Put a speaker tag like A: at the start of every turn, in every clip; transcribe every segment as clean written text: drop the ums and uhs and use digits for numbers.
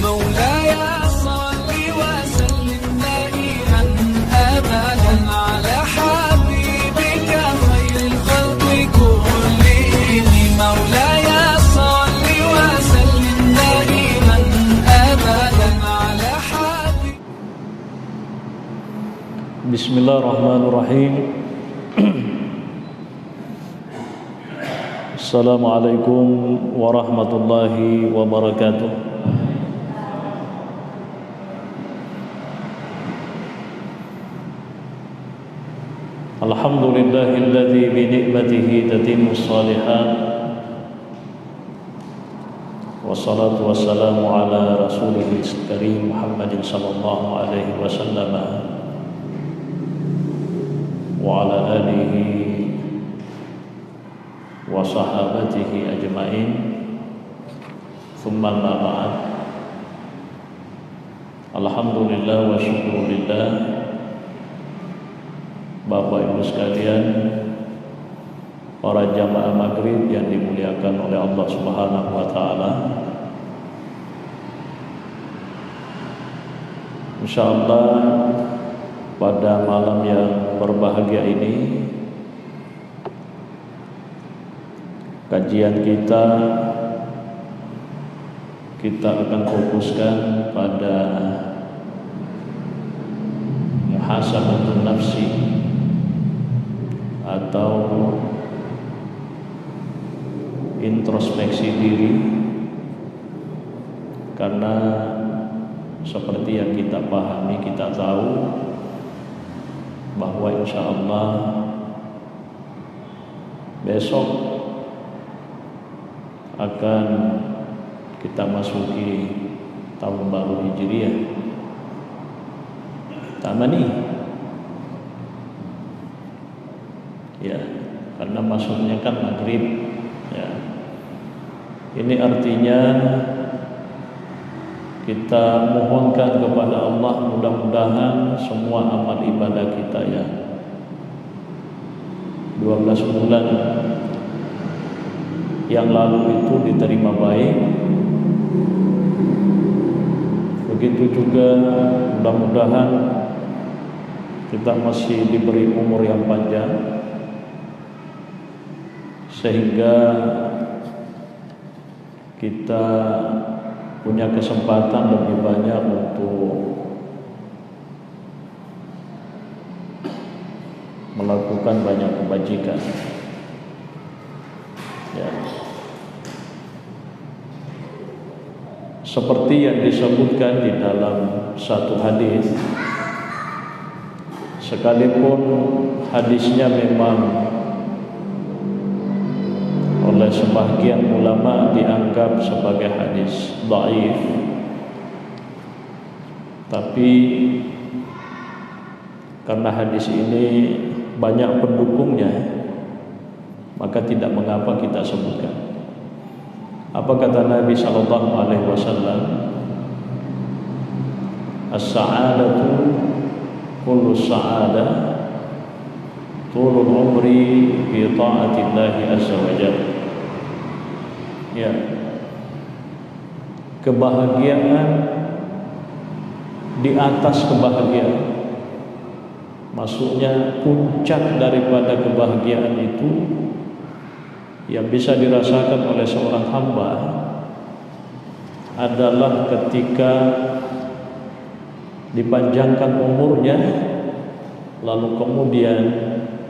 A: مولاي صل وسلم دائما أبدا على حبيبك خير الخلق كلهم مولاي صل وسلم دائما أبدا على حبيبك.
B: بسم الله الرحمن الرحيم. Assalamualaikum warahmatullahi wabarakatuh. Alhamdulillahilladzi bi ni'matihi tatimmus shalihat. Wassalatu wassalamu ala rasulihil karim Muhammadin sallallahu alaihi wasallam wa ala alihi wa sahabatihi ajma'in. Tsumma ma ba'd. Alhamdulillah wa syukurillah. Bapak Ibu sekalian, para jamaah maghrib yang dimuliakan oleh Allah Subhanahu wa taala. Insyaallah pada malam yang berbahagia ini kajian kita akan fokuskan pada muhasabatun nafsi atau introspeksi diri, karena seperti yang kita pahami, kita tahu bahwa insyaallah besok akan kita masuki tahun baru Hijriah Tamani, ya, karena masuknya kan maghrib, ya. Ini artinya kita mohonkan kepada Allah mudah-mudahan semua amal ibadah kita ya 12 bulan yang lalu itu diterima baik. Begitu juga mudah-mudahan kita masih diberi umur yang panjang sehingga kita punya kesempatan lebih banyak untuk melakukan banyak kebajikan, ya. Seperti yang disebutkan di dalam satu hadis, sekalipun hadisnya memang oleh sebagian ulama dianggap sebagai hadis dhaif, tapi karena hadis ini banyak pendukungnya, maka tidak mengapa kita sebutkan. Apa kata Nabi sallallahu alaihi wasallam? As-sa'adatu kullu sa'adah tulul umri fi ta'atillahi azza wa jalla. Ya. Kebahagiaan di atas kebahagiaan. Maksudnya puncak daripada kebahagiaan itu yang bisa dirasakan oleh seorang hamba adalah ketika dipanjangkan umurnya, lalu kemudian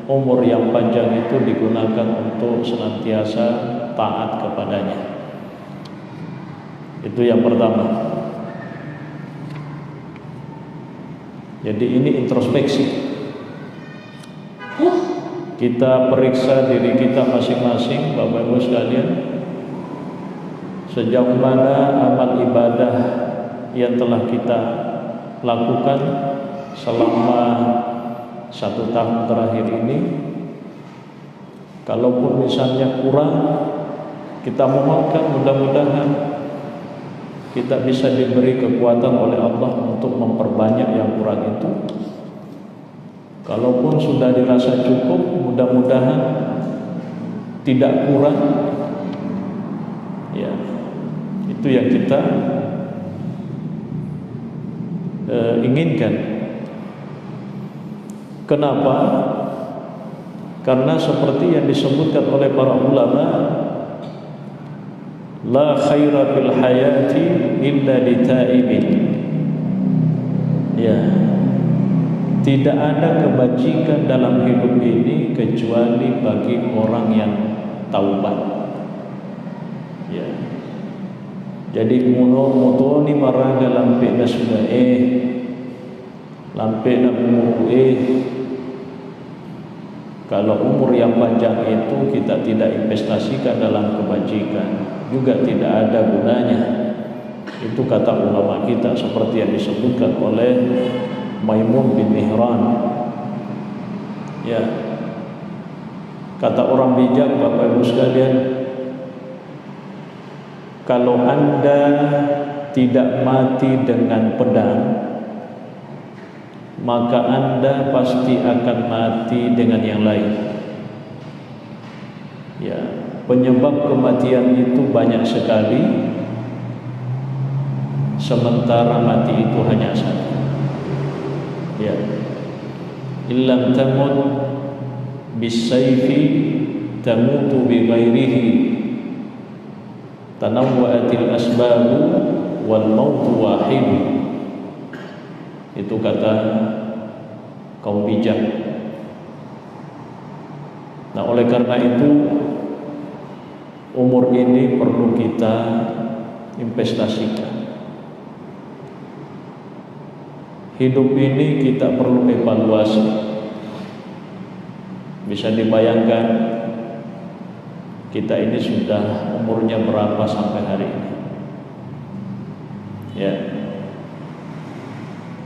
B: umur yang panjang itu digunakan untuk senantiasa taat kepadanya. Itu yang pertama. Jadi ini introspeksi. Kita periksa diri kita masing-masing, Bapak Ibu sekalian, sejauh mana amal ibadah yang telah kita lakukan selama 1 tahun terakhir ini. Kalaupun misalnya kurang, kita mohonkan mudah-mudahan kita bisa diberi kekuatan oleh Allah untuk memperbanyak yang kurang itu. Kalaupun sudah dirasa cukup, mudah-mudahan tidak kurang. Ya, itu yang kita inginkan. Kenapa? Karena seperti yang disebutkan oleh para ulama, la khaira fil hayati illa litaibin. Ya, tidak ada kebajikan dalam hidup ini kecuali bagi orang yang taubat. Ya. Jadi muno ni maraga lampe na sudah lampe na umur kalau umur yang panjang itu kita tidak investasikan dalam kebajikan, juga tidak ada gunanya. Itu kata ulama kita, seperti yang disebutkan oleh Maimun bin Mihran. Ya, kata orang bijak, Bapak Ibu sekalian, kalau Anda tidak mati dengan pedang, maka Anda pasti akan mati dengan yang lain. Ya, penyebab kematian itu banyak sekali, sementara mati itu hanya satu. Ya, illam tamut bisayfi tamutu bi ghairihi, tanawwa'atil asbabu wal mautu wahid. Itu kata kaum bijak. Nah, oleh karena itu umur ini perlu kita investasikan. Hidup ini kita perlu evaluasi. Bisa dibayangkan kita ini sudah umurnya berapa sampai hari ini? Ya,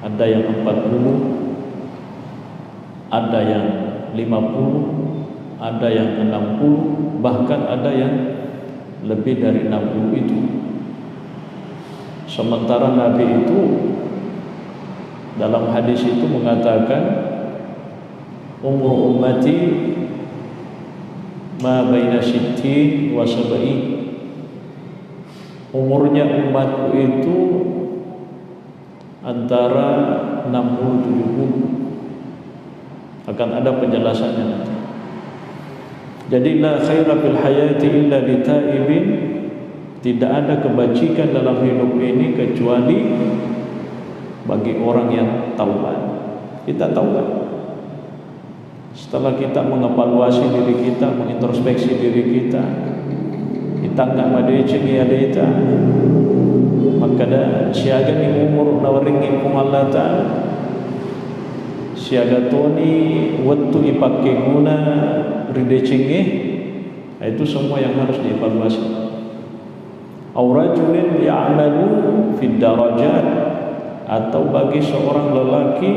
B: ada yang 40, ada yang 50, ada yang 60, bahkan ada yang lebih dari 60 itu. Sementara Nabi itu dalam hadis itu mengatakan, umur ummati ma baina sittin wa sab'in. Umurnya umatku itu antara 60-70. Akan ada penjelasannya nanti. Jadi la khaira fil hayati illa litaibin, tidak ada kebajikan dalam hidup ini kecuali bagi orang yang taubat. Kita taubat. Setelah kita mengevaluasi diri kita, mengintrospeksi diri kita, kita nggak madece ni ada itu, maka dah siaga ni umur nawaringi kumallata, siaga toni waktu ipakai guna ridecengi, itu semua yang harus dievaluasi. Aurajulin ya'malu fid darajat, atau bagi seorang lelaki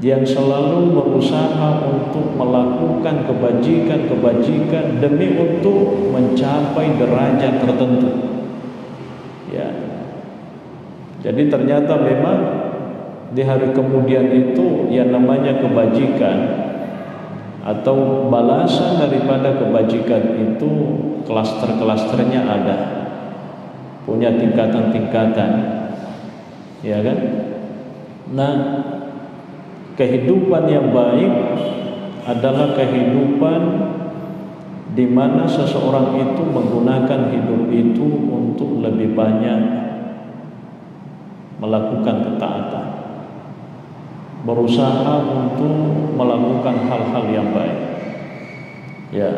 B: yang selalu berusaha untuk melakukan kebajikan demi untuk mencapai derajat tertentu. Ya. Jadi ternyata memang di hari kemudian itu yang namanya kebajikan atau balasan daripada kebajikan itu klaster-klasternya ada, punya tingkatan-tingkatan. Ya kan? Nah, kehidupan yang baik adalah kehidupan di mana seseorang itu menggunakan hidup itu untuk lebih banyak melakukan ketaatan, berusaha untuk melakukan hal-hal yang baik. Ya.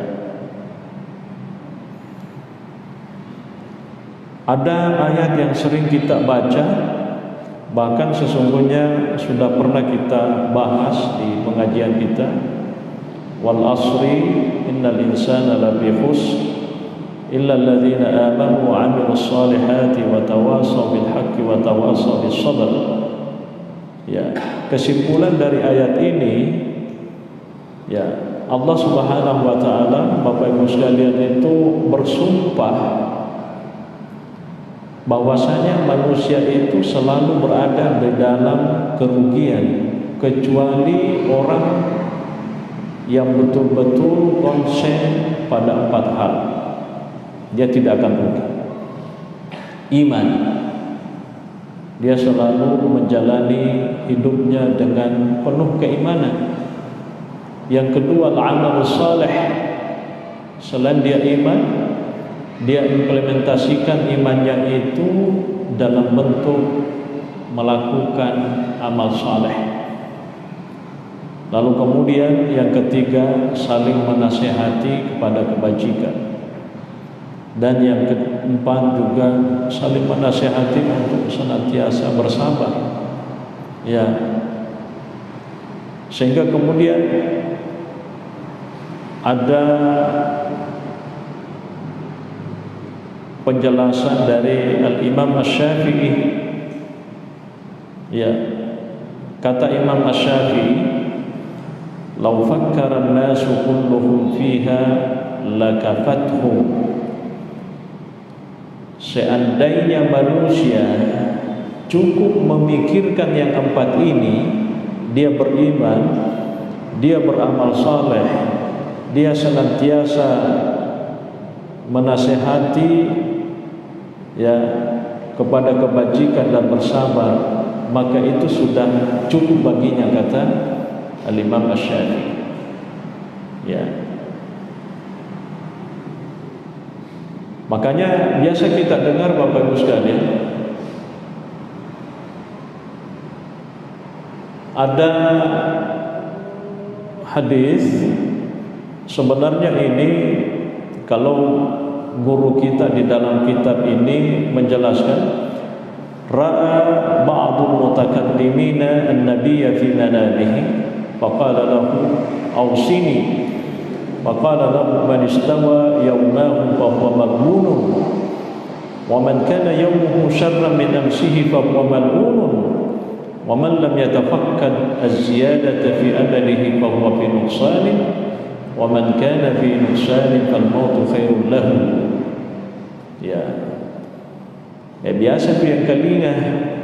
B: Ada ayat yang sering kita baca, bahkan sesungguhnya sudah pernah kita bahas di pengajian kita, wal asri innal insana lafi khusr illa alladzina amanu wa 'amilus solihati wa tawasaw bil haqqi wa tawasaw bis sabr. Ya, kesimpulan dari ayat ini, ya, Allah Subhanahu wa taala, Bapak Ibu sekalian, itu bersumpah bahwasanya manusia itu selalu berada di dalam kerugian kecuali orang yang betul-betul konsen pada 4 hal. Dia tidak akan rugi. Iman. dia selalu menjalani hidupnya dengan penuh keimanan. Yang kedua, al-amal salih. Selain dia iman, dia implementasikan imannya itu dalam bentuk melakukan amal saleh. Lalu kemudian yang ketiga, saling menasihati kepada kebajikan. Dan yang keempat juga saling menasihati untuk senantiasa bersabar. Ya. Sehingga kemudian ada penjelasan dari Al-Imam Asy-Syafi'i. Ya. Kata Imam Asy-Syafi'i, "Lau fakkara an-nasu kulluhum fiha lakafathum." Seandainya manusia cukup memikirkan yang keempat ini, dia beriman, dia beramal saleh, dia senantiasa menasehati ya kepada kebajikan dan bersabar, maka itu sudah cukup baginya, kata Al-Imam Asy-Syafi'i. Ya. Makanya biasa kita dengar Bapak Ibu sekalian, ada hadis, sebenarnya ini kalau guru kita di dalam kitab ini menjelaskan, ra'a ba'dul mutakadimina an-nabiyya fi manamihi faqala lahu awsini faqala lahu man istawa yawmahu fa huwa mal'unun wa man kana yawmuhu syarran min amsihi fa huwa mal'unun wa man lam yatafakkad az-ziyadata fi amalihi fa huwa fi nuqsanin wa man kana fi nuqsanin fal mautu khairul lahu. Ya, biasa tu yang kalinya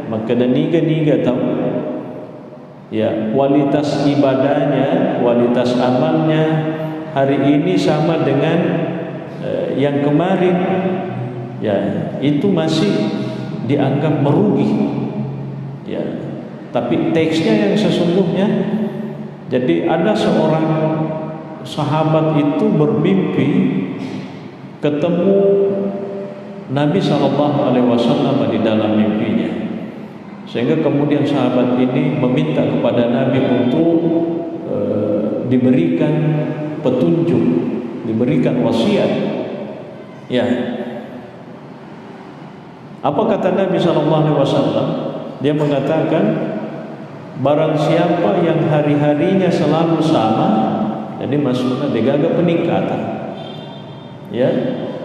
B: maka niga tahu ya kualitas ibadahnya, kualitas amalnya hari ini sama dengan yang kemarin, ya itu masih dianggap merugi. Ya, tapi teksnya yang sesungguhnya, jadi ada seorang sahabat itu bermimpi ketemu Nabi SAW di dalam mimpinya, sehingga kemudian sahabat ini meminta kepada Nabi untuk diberikan petunjuk, diberikan wasiat. Ya, apa kata Nabi SAW? Dia mengatakan, barang siapa yang hari-harinya selalu sama, jadi maksudnya degaga peningkatan. Ya,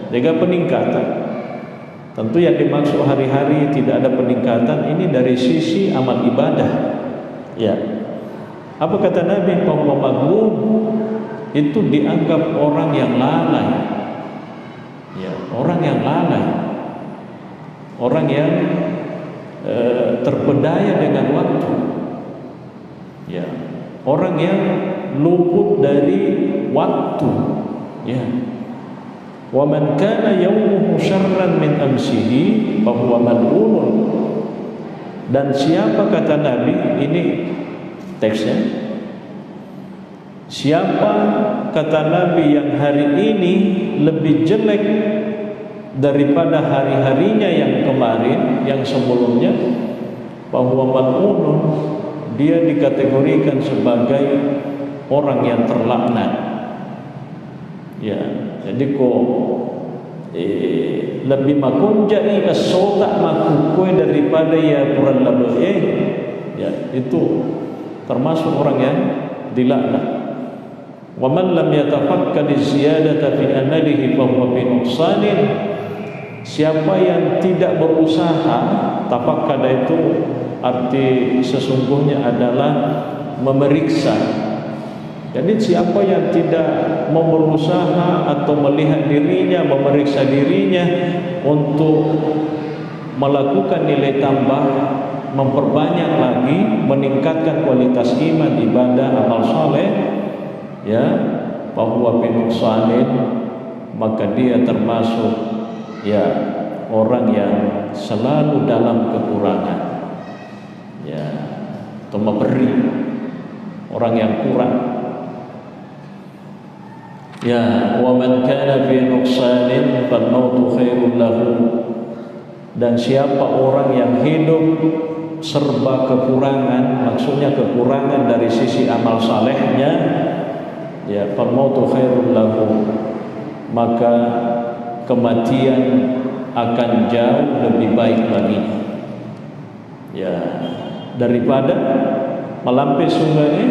B: degaga peningkatan. Tentu yang dimaksud hari-hari tidak ada peningkatan ini dari sisi amal ibadah. Ya. Apa kata Nabi? Bahwa maghlub itu dianggap orang yang lalai. Ya, orang yang lalai. Orang yang terpedaya dengan waktu. Ya. Orang yang luput dari waktu. Ya. Wa man kana yawmuhu syarran min amsihi fa huwa mal'unun. Dan siapa, kata Nabi, ini teksnya, siapa, kata Nabi, yang hari ini lebih jelek daripada hari-harinya yang kemarin, yang sebelumnya, fa huwa mal'unun, dia dikategorikan sebagai orang yang terlaknat. Ya, jadi kok lebih makunjai as-sota makukue daripada ya puran lalu ya itu termasuk orang yang dilaknat. Wa man lam yatafakkad ziyadata fi amalihi fa huwa fi nuqsanin. Siapa yang tidak berusaha, tafakkad itu arti sesungguhnya adalah memeriksa. Jadi siapa yang tidak mau berusaha atau melihat dirinya, memeriksa dirinya untuk melakukan nilai tambah, memperbanyak lagi, meningkatkan kualitas iman, ibadah, amal saleh, ya, bahwa binuqsanin, maka dia termasuk ya orang yang selalu dalam kekurangan. atau memberi orang yang kurang. Ya, wa man kana fi nuqsanin fal mautu khairul lahu. Dan siapa orang yang hidup serba kekurangan, maksudnya kekurangan dari sisi amal salehnya, ya, fal mautu khairul lahu, maka kematian akan jauh lebih baik baginya, ya, daripada melampai sungai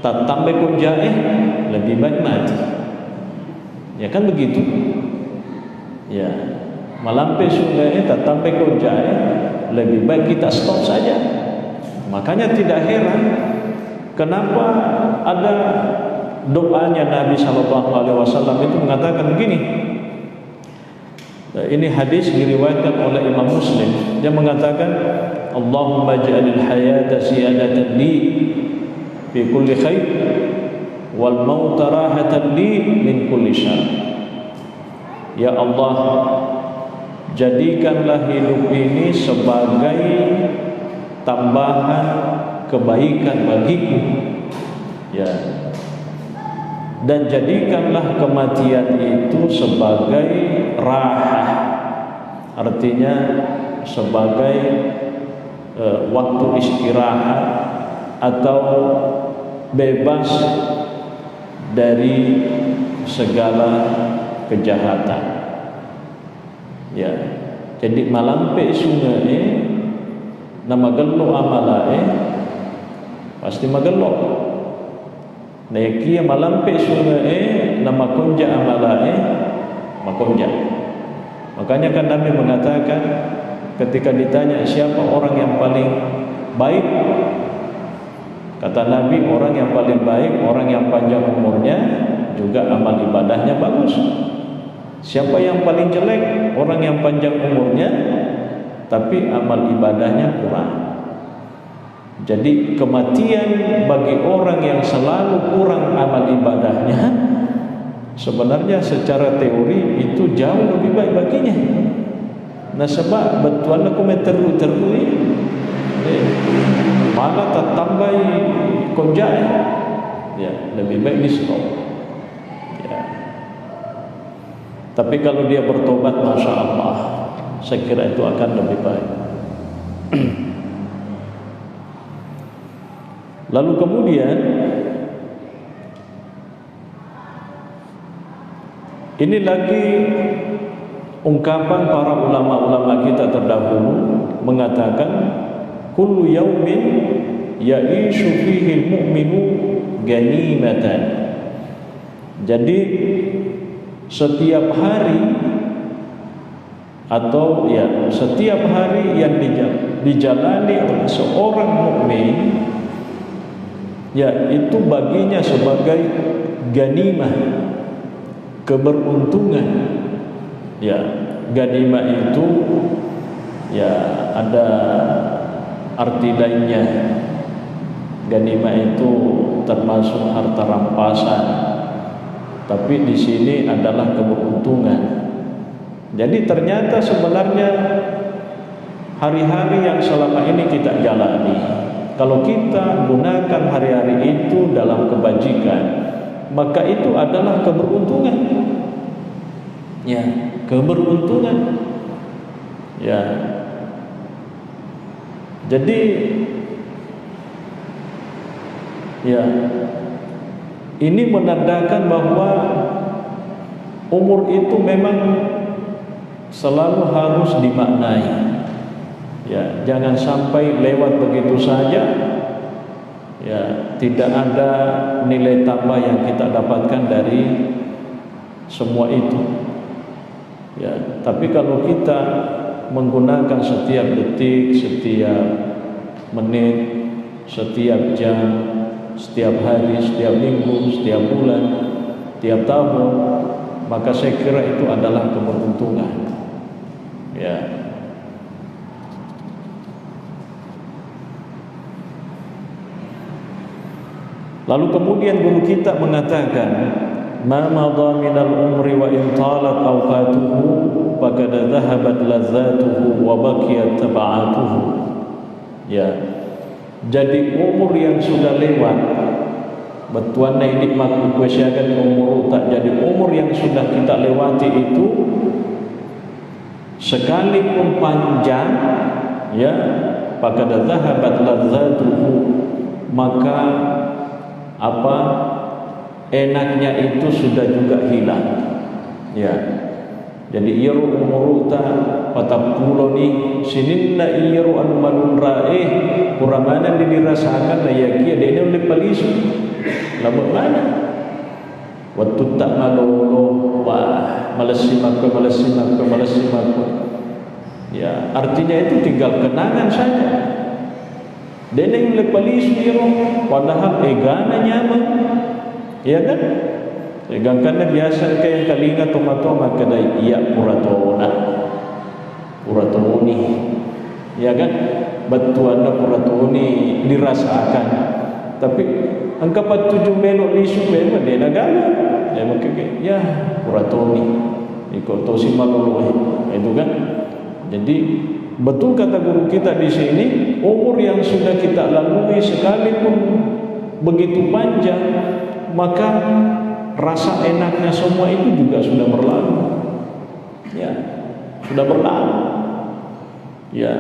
B: tak tambah kunjae, lebih baik mati. Ya kan begitu. Ya, melampai sungai tak tambah kunjae, lebih baik kita stop saja. Makanya tidak heran kenapa ada doanya Nabi SAW itu mengatakan begini. Ini hadis diriwayatkan oleh Imam Muslim. Dia mengatakan, Allahumma ja'alil hayata siyadatan li fi kulli khair wal mauta rahatan li min kulli syarr. Ya Allah, jadikanlah hidup ini sebagai tambahan kebaikan bagiku, ya, dan jadikanlah kematian itu sebagai rahah, artinya sebagai waktu istirahat atau bebas dari segala kejahatan. Ya, jadi malampe sungai nama gelo amalae pasti magelo. Nekia malampe sungai nama konja amalae makonja. Makanya kan Nabi mengatakan ketika ditanya siapa orang yang paling baik, kata Nabi, orang yang paling baik orang yang panjang umurnya juga amal ibadahnya bagus. Siapa yang paling jelek? Orang yang panjang umurnya tapi amal ibadahnya kurang. Jadi kematian bagi orang yang selalu kurang amal ibadahnya, sebenarnya secara teori itu jauh lebih baik baginya. Nah sebab betul aku terus malah tambah konjai, ya, lebih baik di stop. Ya. Tapi kalau dia bertobat, masya Allah, saya kira itu akan lebih baik. Lalu kemudian ini lagi ungkapan para ulama-ulama kita terdahulu mengatakan kullu yaumin ya'ishu fihi al-mu'minu ganimatan. Jadi setiap hari atau ya setiap hari yang dijalani oleh seorang mukmin, ya itu baginya sebagai ganimah, keberuntungan. Ya, ganimah itu ya ada arti lainnya. Ganimah itu termasuk harta rampasan, tapi di sini adalah keberuntungan. Jadi ternyata sebenarnya hari-hari yang selama ini kita jalani, kalau kita gunakan hari-hari itu dalam kebajikan, maka itu adalah keberuntungan. Ya, keberuntungan. Ya. Jadi ya, ini menandakan bahwa umur itu memang selalu harus dimaknai. Ya, jangan sampai lewat begitu saja. Ya, tidak ada nilai tambah yang kita dapatkan dari semua itu. Ya, tapi kalau kita menggunakan setiap detik, setiap menit, setiap jam, setiap hari, setiap minggu, setiap bulan, tiap tahun, maka saya kira itu adalah keberuntungan. Ya. Lalu kemudian guru kita mengatakan, ma madha minal umri wa in talat awqatuhu faqad dhahabat ladzatuhu wa baqiyat tab'atuhu. Ya. Jadi umur yang sudah lewat, betuan ini maku kuasiakan umur tak, jadi umur yang sudah kita lewati itu sekalipun panjang, ya, faqad dhahabat ladzatuhu, maka apa enaknya itu sudah juga hilang, ya. Jadi iru umuruta patapuloni sininna iru anu malun raih kuramanan dirasakan ya kia dia oleh palisu lamun mana waktu tak malolo wah malasimak ya, artinya itu tinggal kenangan saja. Dia oleh palisu iru padahal egana nyaman, ya kan? Tegangkannya biasa kayak kalinga tomatoma kedai iya puratona puratoni, ya kan? Batuannya puratoni dirasakan, tapi angka 7 melok lisu memang dia negara, ya makanya ya puratoni ikut tosi malulu itu kan. Jadi betul kata guru kita di sini, umur yang sudah kita lalui sekalipun begitu panjang, maka rasa enaknya semua itu juga sudah berlalu, ya, sudah berlalu, ya.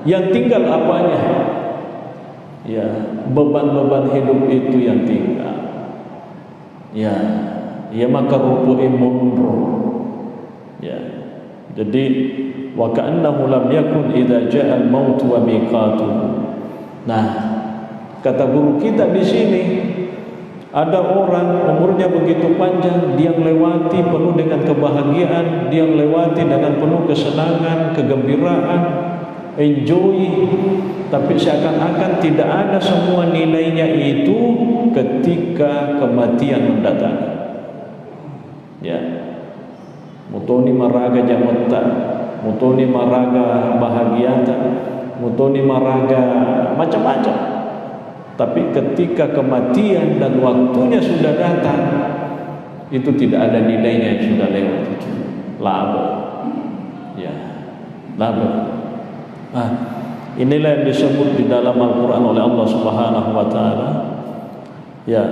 B: Yang tinggal apanya? Ya, beban-beban hidup itu yang tinggal, ya, ya maka rupu mundur, ya. Jadi wa ka'annahu lam yakun idza ja'a al-maut wa miqatuhu. Nah, kata guru kita di sini, ada orang umurnya begitu panjang, dia melewati penuh dengan kebahagiaan, dia melewati dengan penuh kesenangan, kegembiraan, enjoy, tapi seakan-akan tidak ada semua nilainya itu ketika kematian mendatang. Ya, mutoni maraga jamata, mutoni maraga bahagiata, mutoni maraga macam-macam. Tapi ketika kematian dan waktunya sudah datang, itu tidak ada nilainya yang sudah lewat itu. Laba, ya, laba. Inilah yang disebut di dalam Al-Quran oleh Allah Subhanahu Wa Taala. Ya,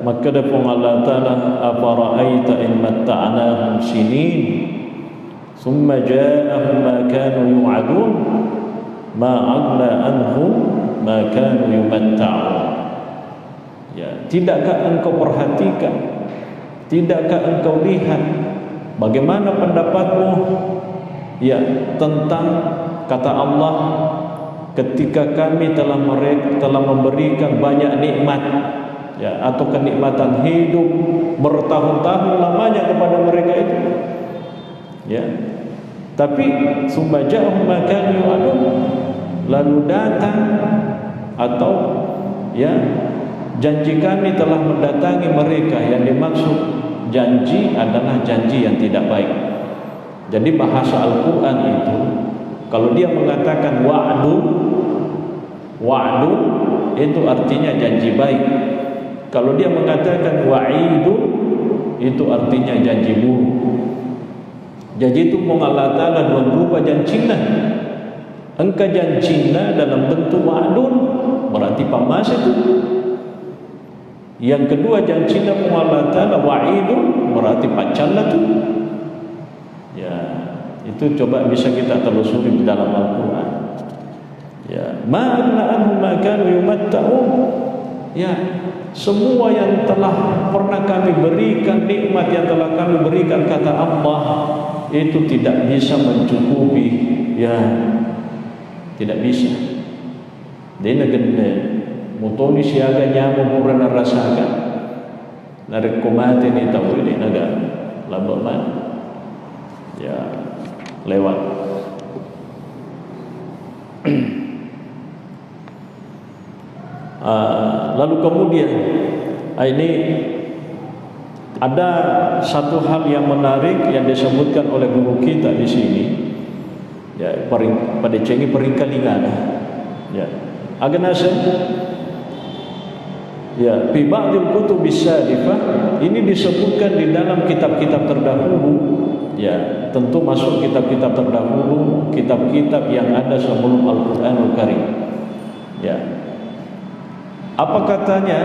B: maka ada Allah Taala, afara'aita in matta'nahum sinin, thumma ja'ahum ma kanu yu'adun, ma aghna anhum ma kanu yumatta'un. Ya, tidakkah engkau perhatikan, tidakkah engkau lihat bagaimana pendapatmu, ya, tentang kata Allah ketika kami telah memberikan banyak nikmat, ya, atau kenikmatan hidup bertahun-tahun lamanya kepada mereka itu, ya. Tapi summa ja'ahum ma kanu yu'adun, lalu datang atau, ya, janji kami telah mendatangi mereka. Yang dimaksud janji adalah janji yang tidak baik. Jadi bahasa Al-Quran itu, kalau dia mengatakan wa'du itu artinya janji baik. Kalau dia mengatakan wa'idu itu artinya janji buruk. Jadi itu Allah Ta'ala dua berupa janjina. Engkau janjina dalam bentuk wa'dun, berarti pamas itu. Yang kedua janjina Allah Ta'ala wa'idun, berarti pacalah itu. Ya, itu coba bisa kita telusuri di dalam Al-Quran. Ya, ma'anna anhum ma kanu yumatta'un. Ya, semua yang telah pernah kami berikan, nikmat yang telah kami berikan, kata Allah, itu tidak bisa mencukupi, ya, tidak bisa. Dia gede, mutoni siaga nyamu purana rasakan, narik komate ni tahu ini naga labaman, ya, lewat. Lalu kemudian ini ada satu hal yang menarik yang disebutkan oleh guru kita di sini, ya, pada cengi peringkalingan, ya, aganasa, ya, fi ba'dil kutubis salifah, ini disebutkan di dalam kitab-kitab terdahulu, ya, tentu masuk kitab-kitab terdahulu, kitab-kitab yang ada sebelum Al-Quranul Karim, ya. Apa katanya?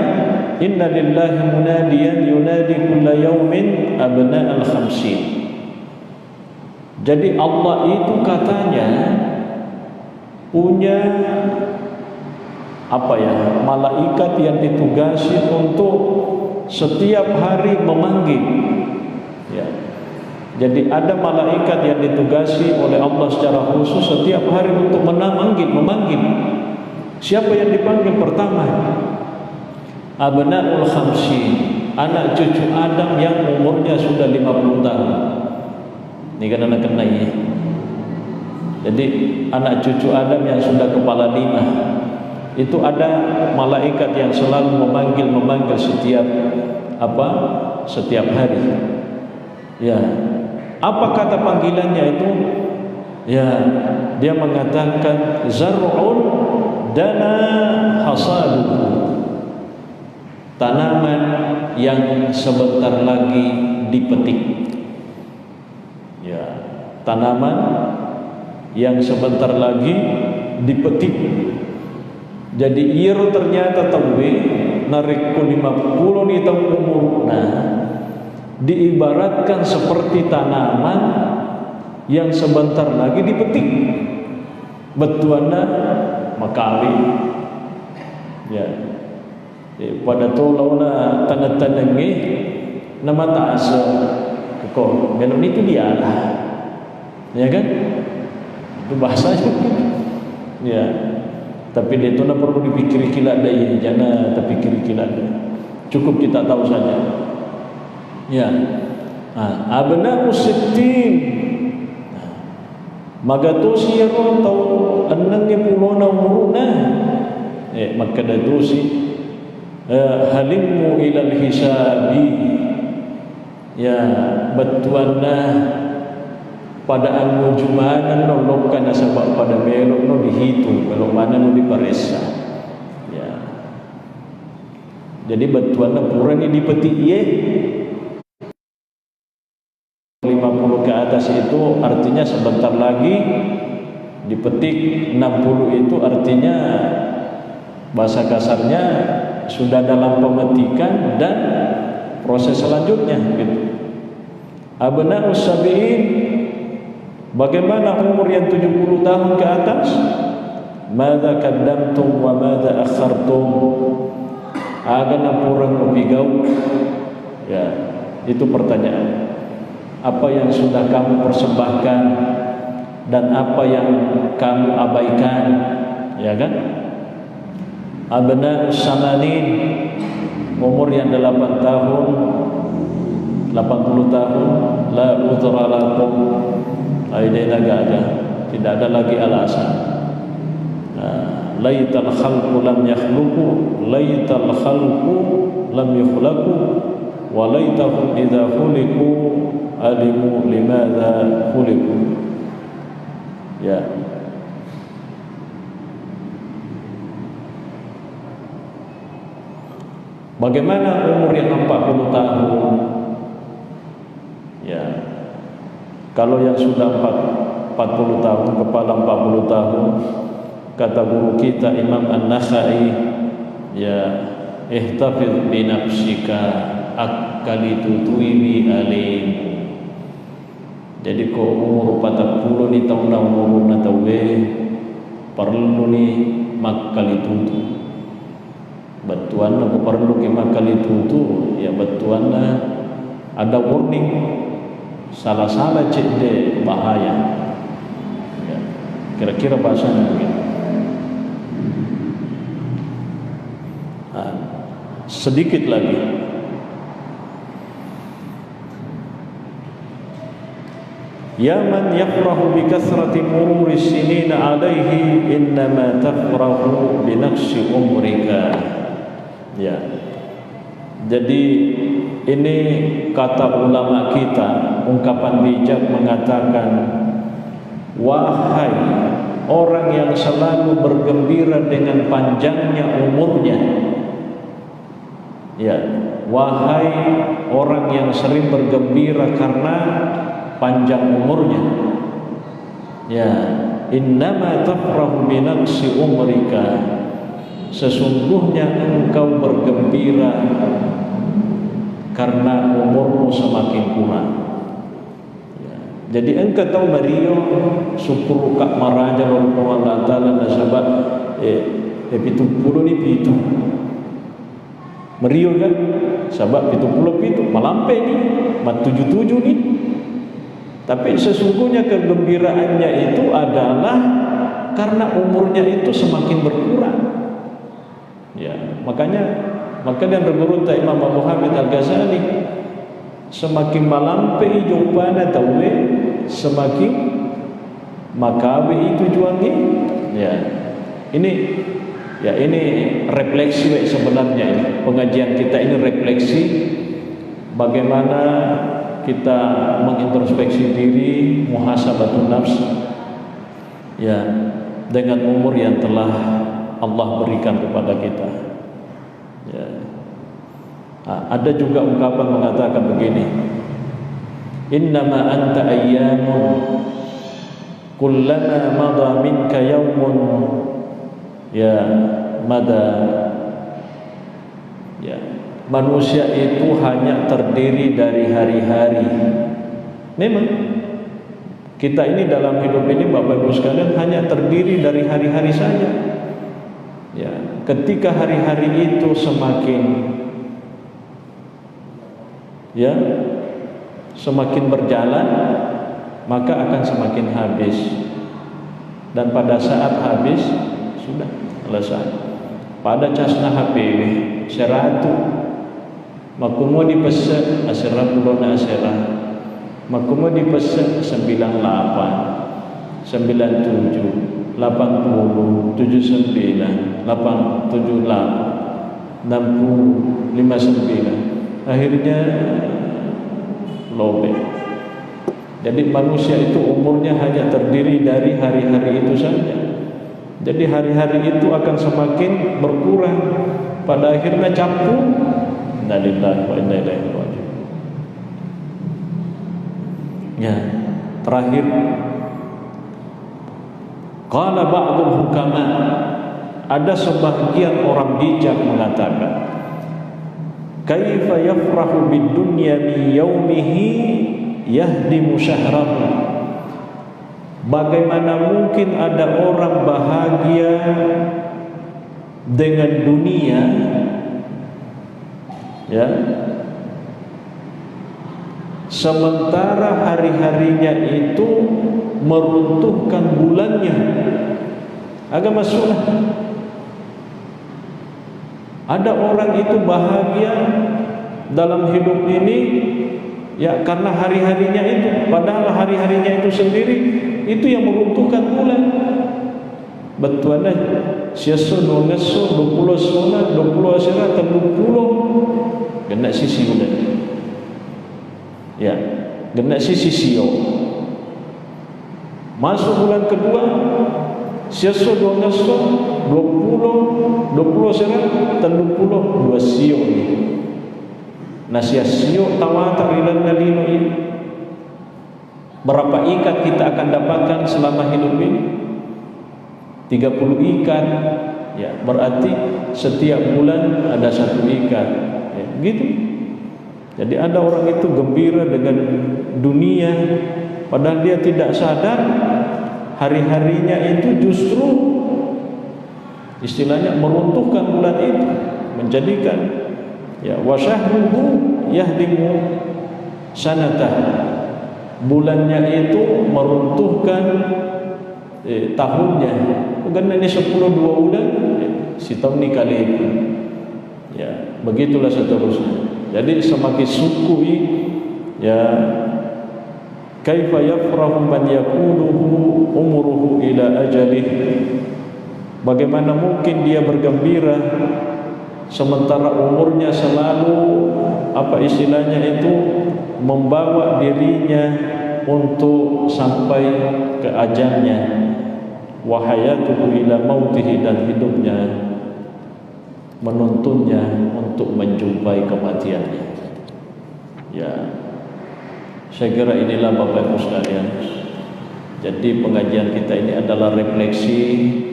B: Inna lillahi munadiyan yunadi kulla yawmin abna'al khamsin. Jadi Allah itu katanya punya malaikat yang ditugasi untuk setiap hari memanggil. Ya. Jadi ada malaikat yang ditugasi oleh Allah secara khusus setiap hari untuk memanggil. Siapa yang dipanggil pertama? Abna'ul khamsin, anak cucu Adam yang umurnya sudah 50 tahun. Ini kan anak kena ya. Jadi anak cucu Adam yang sudah kepala 5, itu ada malaikat yang selalu memanggil setiap hari. Ya. Apa kata panggilannya itu? Ya, dia mengatakan zar'un dana hasaduhu. Tanaman yang sebentar lagi dipetik. Ya, tanaman yang sebentar lagi dipetik. Jadi ieu ternyata tawe narik ku 50 di tahun umurna diibaratkan seperti tanaman yang sebentar lagi dipetik. Betuana makali. Ya. Pada tolauna tanda-tandange nama ta'asa kok belum itu dia lah. Ya kan? Itu bahasanya. Ya. Tapi itu perlu dipikir kilat dai, jangan terpikir kilat. Cukup kita tahu saja. Ya. Abna'u sittin. Magatusi yaro tau annangnya pulona umuruna. Maka datusi halimmu ilal hisabi. Ya, betuanna pada anu jumanan nolok kana sebab pada belok no dihitung kalau mana no diparesa. Ya. Jadi betuanna pura ni dipetik ye 50 ke atas itu artinya sebentar lagi dipetik. 60 itu artinya bahasa kasarnya sudah dalam pemetikan dan proses selanjutnya gitu. Abna'us sabiin, bagaimana umur yang 70 tahun ke atas? Madza qaddamtum wa madza akhartum? Agana purang ubigau. Ya, itu pertanyaan. Apa yang sudah kamu persembahkan dan apa yang kamu abaikan, ya kan? Abna'us samanin, umur yang 8 tahun, 80 tahun, la udhra lakum, aidina gak ada, tidak ada lagi alasan. Laital khalqu lam yakhluqu, laital khalqu lam yukhlaqu, wa laitahum idza khuliqu alimu limadza khuliqu. Ya. Bagaimana umur yang 40 tahun? Ya. Kalau yang sudah 40 tahun, kepala 40 tahun, kata guru kita Imam An-Nakhai, ya, ihtafiz bi nafsika akalitu tuwi alim. Jadi ko umur 40 ni tahun umur na tawe perlu ni makalitu. Batuan aku perlu ke makalitu, ya batuan ada warning. Salah-salah cek de bahaya. Ya, kira-kira bahasanya begitu. Sedikit lagi. Ya man yafrahu bi kasrati mururi sinin alaihi innama tafrahu bi naqsi umrika. Ya. Jadi ini kata ulama kita, ungkapan bijak mengatakan, wahai orang yang selalu bergembira dengan panjangnya umurnya. Ya, wahai orang yang sering bergembira karena panjang umurnya. Ya, innama tafrahu bi naqsi umrika. sesungguhnya engkau bergembira karena umurmu semakin kurang. Jadi engkau tahu Mario syukur kak maraja Allah Ta'ala dan sahabat pitu puluh ni pitu Mario kan sahabat pitu puluh pitu malampe ni mat 77 ni. Tapi sesungguhnya kegembiraannya itu adalah karena umurnya itu semakin berkurang. Ya, maka dan berguru Imam Abu Hamid Al-Ghazali semakin malampe jupana tawe semakin makabe itu juangnya. Ini refleksi sebenarnya ini. Pengajian kita ini refleksi bagaimana kita mengintrospeksi diri, muhasabatun nafs ya, dengan umur yang telah Allah berikan kepada kita. Ya. Ada juga ungkapan mengatakan begini, innama anta ayyamun kullama madha minka yawmun ya mada. Ya, manusia itu hanya terdiri dari hari-hari. Memang kita ini dalam hidup ini Bapak Ibu sekalian hanya terdiri dari hari-hari saja. Ya, ketika hari-hari itu semakin berjalan, maka akan semakin habis. Dan pada saat habis sudah selesai. Pada casna HP seratu makumu dipesan asera pulona asera makumu dipesan 98 97 80 79 878 60 59 akhirnya lobek. Jadi manusia itu umurnya hanya terdiri dari hari-hari itu saja. Jadi hari-hari itu akan semakin berkurang, pada akhirnya capek. Innalillahi wa inna ilaihi raji'un. Ya, terakhir qala ba'dul hukama, ada sebagian orang bijak mengatakan, kaifa yafrahu bid dunya min yaumihi yahdimu syahrahu. Bagaimana mungkin ada orang bahagia dengan dunia, ya, sementara hari-harinya itu meruntuhkan bulannya. Agak masuklah. Ada orang itu bahagia dalam hidup ini ya karena hari-harinya itu, padahal hari-harinya itu sendiri itu yang meruntuhkan bulan. Betulan siaso nongeso 20 sona 20 asera 30 kena sisi bulan. Ya, kena sisi sio. Masuk bulan kedua siaso nongeso 20 asera 30 dua sio ni. Nasihat sio tawatar ilan nalino ini. Berapa ikat kita akan dapatkan selama hidup ini? 30 ikat. Ya, berarti setiap bulan ada 1 ikat. Ya, gitu. Jadi ada orang itu gembira dengan dunia, padahal dia tidak sadar hari-harinya itu justru istilahnya meruntuhkan bulan itu, menjadikan ya wasyahruhu yahdimu sanatah. Bulannya itu meruntuhkan tahunnya. Bukan ini 10 2 bulan si tahun ni kali itu. Ya, begitulah seterusnya. Jadi semakin sukui ya kaifa yafrahu man yakuluhu umruhu ila ajalih. Bagaimana mungkin dia bergembira sementara umurnya selalu apa istilahnya itu membawa dirinya untuk sampai ke ajalnya, wa hayatuhu ila mautihi, dan hidupnya menuntunnya untuk menjumpai kematiannya. Ya, saya kira inilah Bapak Ibu sekalian. Jadi pengajian kita ini adalah refleksi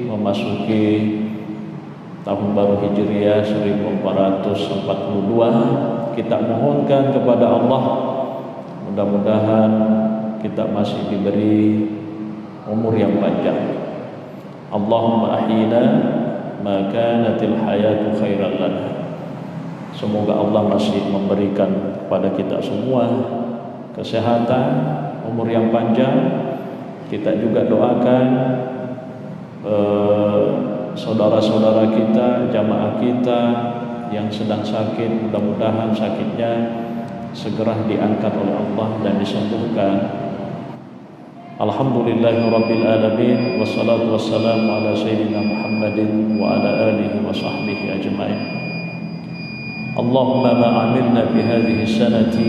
B: memasuki tahun baru Hijriah 1442. Kita mohonkan kepada Allah, mudah-mudahan kita masih diberi umur yang panjang. Allahumma ahyina ma kanatil hayatu khairan lana. Semoga Allah masih memberikan kepada kita semua kesehatan, umur yang panjang. Kita juga doakan saudara-saudara kita, jamaah kita yang sedang sakit, mudah-mudahan sakitnya segera diangkat oleh Allah dan disembuhkan. Alhamdulillahirabbil alamin, wassalatu wassalamu ala sayyidina Muhammadin wa ala alihi wa sahbihi ajma'in. Allahumma ma amilna fi hadhihi sanati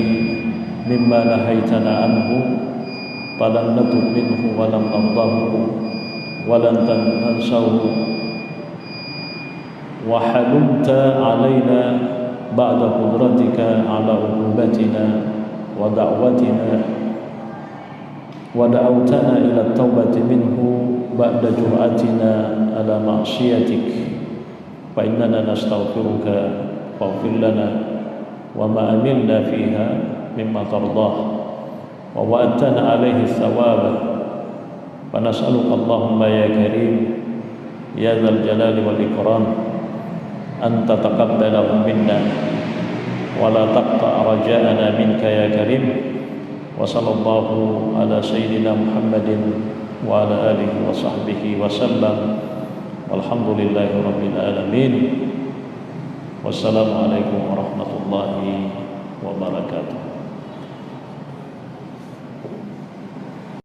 B: mimma nahaytana anhu falan natub minhu wa lam nardahu wa lan tansahu wa halumta alaina ba'da qudratika ala uqubatina wa da'watina wa da'awtana ila taubati minhu ba'da jur'atina ala ma'siyatik fa innana nastaghfiruka faghfir lana wa ma amilna fiha mimma tardah wa wa'adtana alaihi thawaba fa nas'aluka Allahumma ya karim ya dzal jalali wal ikram an tataqabbalahu minna wa la taqta' raja'ana minka ya karim wa sallallahu ala sayyidina Muhammadin wa ala alihi wa sahbihi wa sallam walhamdulillahi rabbil alamin. Wassalamualaikum warahmatullahi wabarakatuh.